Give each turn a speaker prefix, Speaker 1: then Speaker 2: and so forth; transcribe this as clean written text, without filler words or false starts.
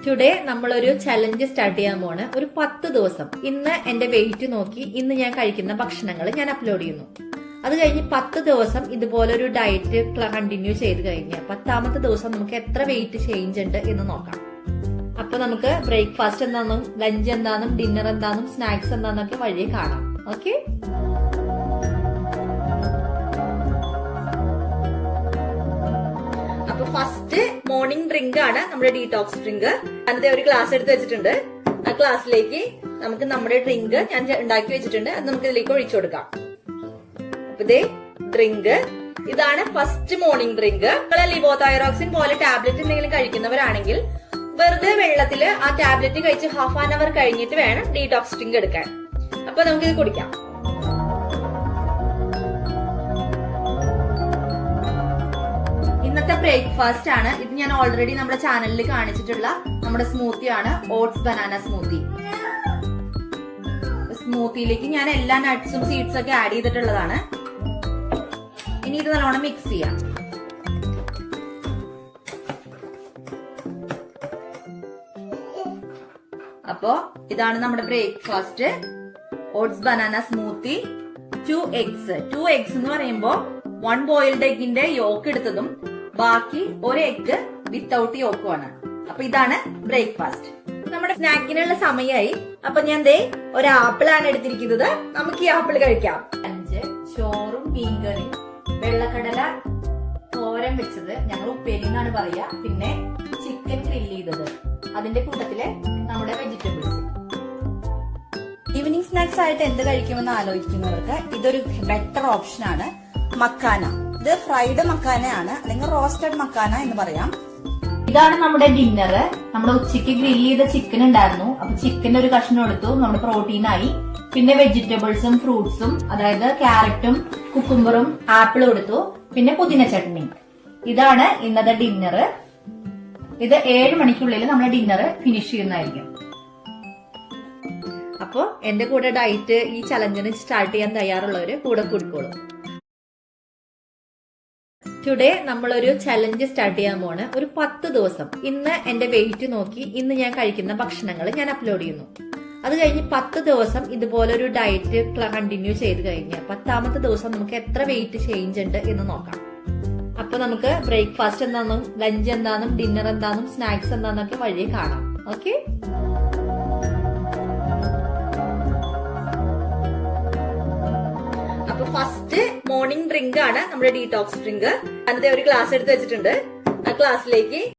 Speaker 1: Today നമ്മളൊരു challenge start ചെയ്യാൻ പോണ്. ഒരു 10 ദിവസം ഇന്ന് എന്റെ വെയിറ്റ് നോക്കി ഇന്ന് ഞാൻ കഴിക്കുന്ന ഭക്ഷണങ്ങൾ ഞാൻ അപ്ലോഡ് ചെയ്യുന്നു. അത് കഴിഞ്ഞ് 10 ദിവസം ഇതുപോലെ ഒരു ഡയറ്റ് കണ്ടിന്യൂ ചെയ്ത് കഴിഞ്ഞാൽ 10ാമത്തെ ദിവസം നമുക്ക് എത്ര വെയിറ്റ് ചേഞ്ച് ഉണ്ട് എന്ന് നോക്കാം. അപ്പൊ നമുക്ക് ബ്രേക്ക്ഫാസ്റ്റ് എന്താണെന്നും ലഞ്ച് എന്താണെന്നും ഡിന്നർ എന്താണെന്നും സ്നാക്സ് എന്താണെന്നൊക്കെ വഴിയെ കാണാം. ഓക്കെ, അപ്പൊ ഫസ്റ്റ് മോർണിംഗ് ഡ്രിങ്ക് ആണ് നമ്മുടെ ഡീടോക്സ് ഡ്രിങ്ക്. അതിന്റെ ഒരു ഗ്ലാസ് എടുത്ത് വെച്ചിട്ടുണ്ട്. ആ ഗ്ലാസ്സിലേക്ക് നമുക്ക് നമ്മുടെ ഡ്രിങ്ക് ഞാൻ ഉണ്ടാക്കി വെച്ചിട്ടുണ്ട്. അത് നമുക്ക് ഇതിലേക്ക് ഒഴിച്ചു കൊടുക്കാം. അപ്പൊ ഇതേ ഡ്രിങ്ക് ഇതാണ് ഫസ്റ്റ് മോർണിംഗ് ഡ്രിങ്ക്. നമ്മളെ ലിവോതൈറോക്സിൻ പോലെ ടാബ്ലറ്റ് എന്തെങ്കിലും കഴിക്കുന്നവരാണെങ്കിൽ വെറുതെ വെള്ളത്തില് ആ ടാബ്ലറ്റ് കഴിച്ച് ഹാഫ് ആൻ അവർ കഴിഞ്ഞിട്ട് വേണം ഡീടോക്സ് ഡ്രിങ്ക് എടുക്കാൻ. അപ്പൊ നമുക്ക് ഇത് കുടിക്കാം. ഇന്നത്തെ ബ്രേക്ക്ഫാസ്റ്റ് ആണ് ഇത്. ഞാൻ ഓൾറെഡി നമ്മുടെ ചാനലിൽ കാണിച്ചിട്ടുള്ള നമ്മുടെ സ്മൂത്തി ആണ്, ഓട്സ് ബനാന സ്മൂത്തി. സ്മൂത്തിയിലേക്ക് ഞാൻ എല്ലാ നട്ട്സും സീഡ്സും ഒക്കെ ആഡ് ചെയ്തിട്ടുള്ളതാണ്. ഇനി ഇത് നല്ലോണം മിക്സ് ചെയ്യാം. അപ്പോ ഇതാണ് നമ്മുടെ breakfast, oats banana smoothie. 2 eggs എന്ന് പറയുമ്പോ 1 ബോയിൽഡ് എഗിന്റെ യോക്ക് എടുത്തതും ബാക്കി 1 എഗ് വിത്തൌട്ട് യോക്കുമാണ്. അപ്പൊ ഇതാണ് ബ്രേക്ക്ഫാസ്റ്റ്. നമ്മുടെ സ്നാക്കിനുള്ള സമയമായി. അപ്പൊ ഞാൻ ദേ ഒരു ആപ്പിൾ ആണ് എടുത്തിരിക്കുന്നത്. നമുക്ക് ഈ ആപ്പിൾ കഴിക്കാം. 5 ചോറും മീൻകറിയും വെള്ളക്കടല തോരൻ വെച്ചത്, ഞങ്ങൾ ഉപ്പേരി എന്നാണ് പറയാ, പിന്നെ ചിക്കൻ ഗ്രില്ല് ചെയ്തത്, അതിന്റെ കൂട്ടത്തില് നമ്മുടെ വെജിറ്റബിൾസ്. ഈവനിങ് സ്നാക്സ് ആയിട്ട് എന്ത് കഴിക്കുമെന്ന് ആലോചിക്കുന്നവർക്ക് ഇതൊരു ബെറ്റർ ഓപ്ഷൻ ആണ്. മക്കാന, ഇത് ഫ്രൈഡ് മക്കാനയാണ്, അല്ലെങ്കിൽ റോസ്റ്റഡ് മക്കാന എന്ന് പറയാം. ഇതാണ് നമ്മുടെ ഡിന്നർ. നമ്മുടെ ഉച്ചയ്ക്ക് ഗ്രില്ല് ചെയ്ത ചിക്കൻ ഉണ്ടായിരുന്നു. അപ്പൊ ചിക്കന്റെ ഒരു കഷ്ണം എടുത്തു, നമ്മുടെ പ്രോട്ടീനായി. പിന്നെ വെജിറ്റബിൾസും ഫ്രൂട്ട്സും, അതായത് ക്യാരറ്റും കുക്കുംബറും ആപ്പിളും എടുത്തു. പിന്നെ പുതിന ചട്നി. ഇതാണ് ഇന്നത്തെ ഡിന്നർ. ഇത് 7 മണിക്കുള്ളിൽ നമ്മുടെ ഡിന്നർ ഫിനിഷ് ചെയ്യുന്നതായിരിക്കും. അപ്പോ എന്റെ കൂടെ ഡയറ്റ് ഈ ചലഞ്ചിന് സ്റ്റാർട്ട് ചെയ്യാൻ തയ്യാറുള്ളവര് കൂടെ കൂടിക്കോളും. ടുഡേ നമ്മളൊരു ചലഞ്ച് സ്റ്റാർട്ട് ചെയ്യാൻ പോണ്. ഒരു 10 ദിവസം ഇന്ന് എന്റെ വെയിറ്റ് നോക്കി ഇന്ന് ഞാൻ കഴിക്കുന്ന ഭക്ഷണങ്ങൾ ഞാൻ അപ്ലോഡ് ചെയ്യുന്നു. അത് കഴിഞ്ഞ് 10 ദിവസം ഇതുപോലെ ഒരു ഡയറ്റ് കണ്ടിന്യൂ ചെയ്ത് കഴിഞ്ഞാൽ 10ാമത്തെ ദിവസം നമുക്ക് എത്ര വെയിറ്റ് ചേഞ്ച് ഉണ്ട് എന്ന് നോക്കാം. അപ്പൊ നമുക്ക് ബ്രേക്ക്ഫാസ്റ്റ് എന്താണെന്നും ലഞ്ച് എന്താണെന്നും ഡിന്നർ എന്താണെന്നും സ്നാക്സ് എന്താണെന്നൊക്കെ വഴിയെ കാണാം. ഓക്കെ, അപ്പൊ ഫസ്റ്റ് മോർണിംഗ് ഡ്രിങ്ക് ആണ് നമ്മുടെ ഡീടോക്സ് ഡ്രിങ്ക്. അതിന്റെ ഒരു ഗ്ലാസ് എടുത്ത് വെച്ചിട്ടുണ്ട്. ആ ഗ്ലാസ്സിലേക്ക്